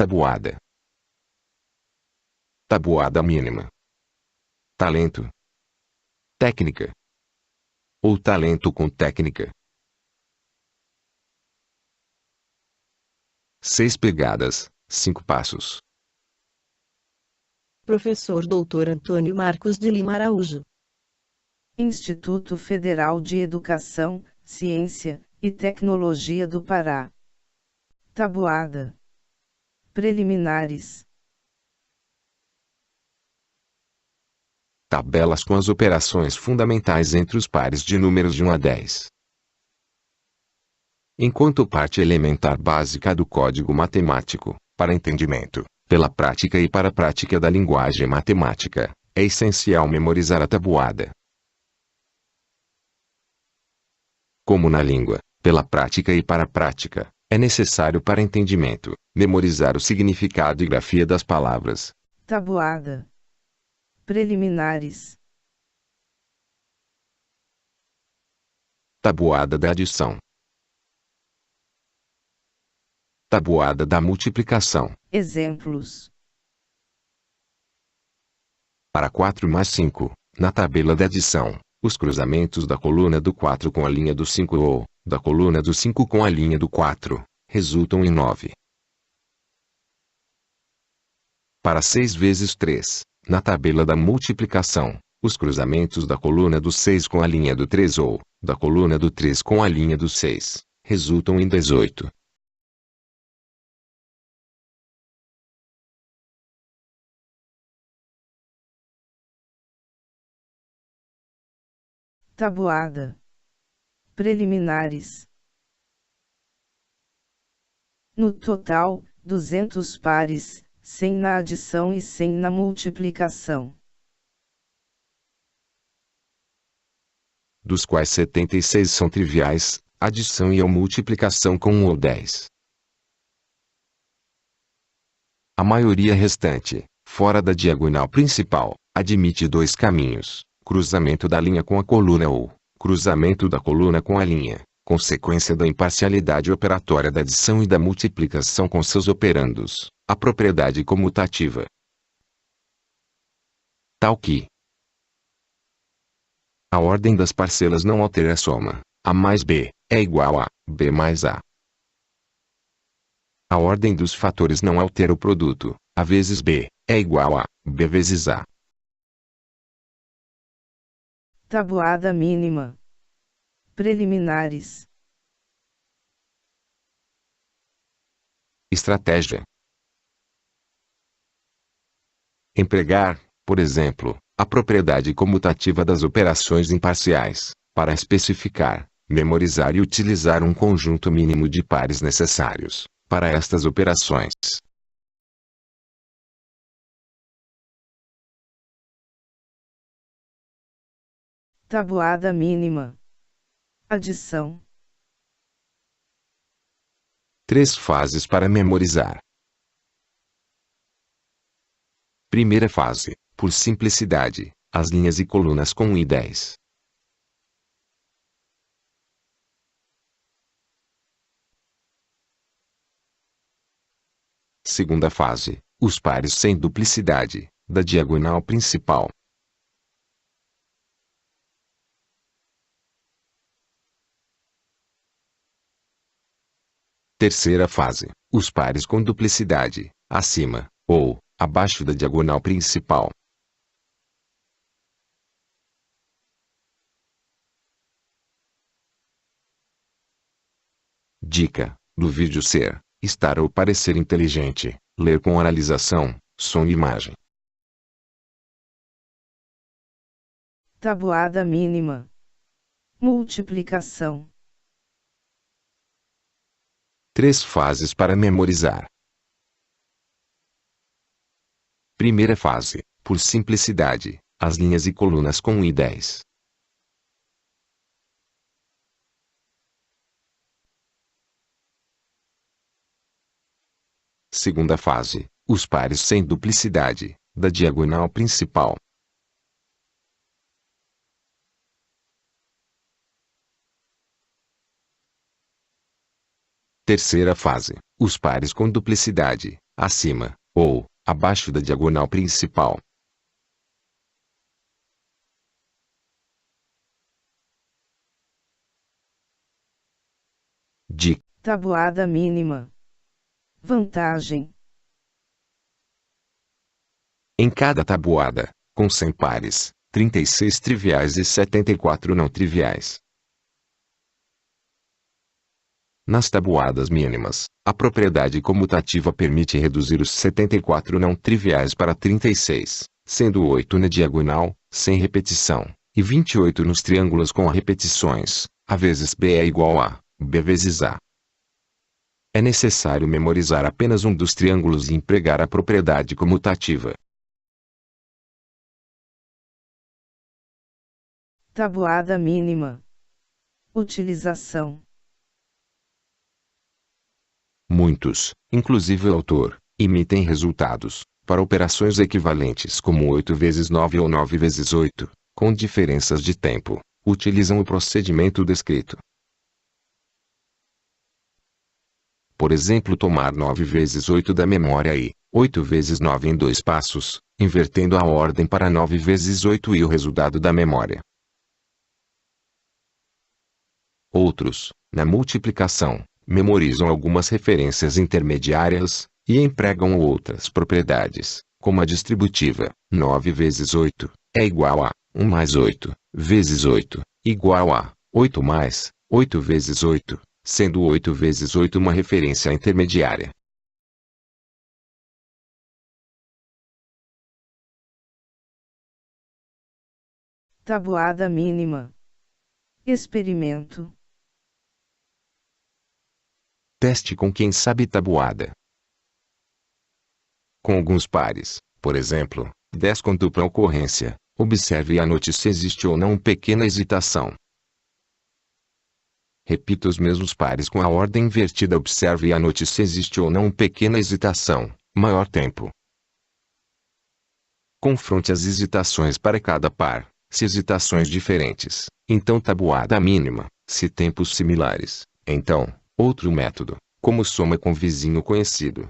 Tabuada. Tabuada mínima. Talento. Técnica. Ou talento com técnica. 6 pegadas, 5 passos. Professor Dr. Antônio Marcos de Lima Araújo. Instituto Federal de Educação, Ciência e Tecnologia do Pará. Tabuada. Preliminares. Tabelas com as operações fundamentais entre os pares de números de 1 a 10. Enquanto parte elementar básica do código matemático, para entendimento, pela prática e para a prática da linguagem matemática, é essencial memorizar a tabuada. Como na língua, pela prática e para a prática, é necessário para entendimento, memorizar o significado e grafia das palavras. Tabuada. Preliminares. Tabuada da adição. Tabuada da multiplicação. Exemplos. Para 4 mais 5, na tabela da adição, os cruzamentos da coluna do 4 com a linha do 5 ou da coluna do 5 com a linha do 4 resultam em 9. Para 6 vezes 3, na tabela da multiplicação, os cruzamentos da coluna do 6 com a linha do 3 ou da coluna do 3 com a linha do 6 resultam em 18. Tabuada. Preliminares. No total, 200 pares, 100 na adição e 100 na multiplicação. Dos quais 76 são triviais, adição e ou multiplicação com 1 ou 10. A maioria restante, fora da diagonal principal, admite 2 caminhos: cruzamento da linha com a coluna ou cruzamento da coluna com a linha, consequência da imparcialidade operatória da adição e da multiplicação com seus operandos, a propriedade comutativa. Tal que a ordem das parcelas não altera a soma. A mais B é igual a B mais A. A ordem dos fatores não altera o produto. A vezes B é igual a B vezes A. Tabuada mínima. Preliminares. Estratégia. Empregar, por exemplo, a propriedade comutativa das operações imparciais, para especificar, memorizar e utilizar um conjunto mínimo de pares necessários para estas operações. Tabuada mínima. Adição. 3 fases para memorizar. Primeira fase, por simplicidade, as linhas e colunas com 1 e 10. Segunda fase, os pares sem duplicidade, da diagonal principal. Terceira fase, os pares com duplicidade, acima, ou abaixo da diagonal principal. Dica: do vídeo ser, estar ou parecer inteligente, ler com oralização, som e imagem. Tabuada mínima. Multiplicação. 3 fases para memorizar. Primeira fase, por simplicidade, as linhas e colunas com 1 e 10. Segunda fase, os pares sem duplicidade, da diagonal principal. Terceira fase, os pares com duplicidade, acima, ou abaixo da diagonal principal. Dica: Tabuada mínima. Vantagem. em cada tabuada, com 100 pares, 36 triviais e 74 não triviais. Nas tabuadas mínimas, a propriedade comutativa permite reduzir os 74 não triviais para 36, sendo 8 na diagonal, sem repetição, e 28 nos triângulos com repetições. A vezes B é igual a B vezes A. É necessário memorizar apenas um dos triângulos e empregar a propriedade comutativa. Tabuada mínima. Utilização. Muitos, inclusive o autor, emitem resultados, para operações equivalentes como 8 vezes 9 ou 9 vezes 8, com diferenças de tempo, utilizam o procedimento descrito. Por exemplo, tomar 9 vezes 8 da memória e 8 vezes 9 em 2 passos, invertendo a ordem para 9 vezes 8 e o resultado da memória. Outros, na multiplicação, memorizam algumas referências intermediárias, e empregam outras propriedades, como a distributiva. 9 vezes 8 é igual a 1 mais 8 vezes 8, igual a 8 mais 8 vezes 8, sendo 8 vezes 8 uma referência intermediária. Tabuada mínima. Experimento. Teste com quem sabe tabuada. Com alguns pares, por exemplo, 10 com dupla ocorrência, observe e anote se existe ou não pequena hesitação. Repita os mesmos pares com a ordem invertida, observe e anote se existe ou não pequena hesitação, maior tempo. Confronte as hesitações para cada par, se hesitações diferentes, então tabuada mínima, se tempos similares, então, outro método, como soma com vizinho conhecido.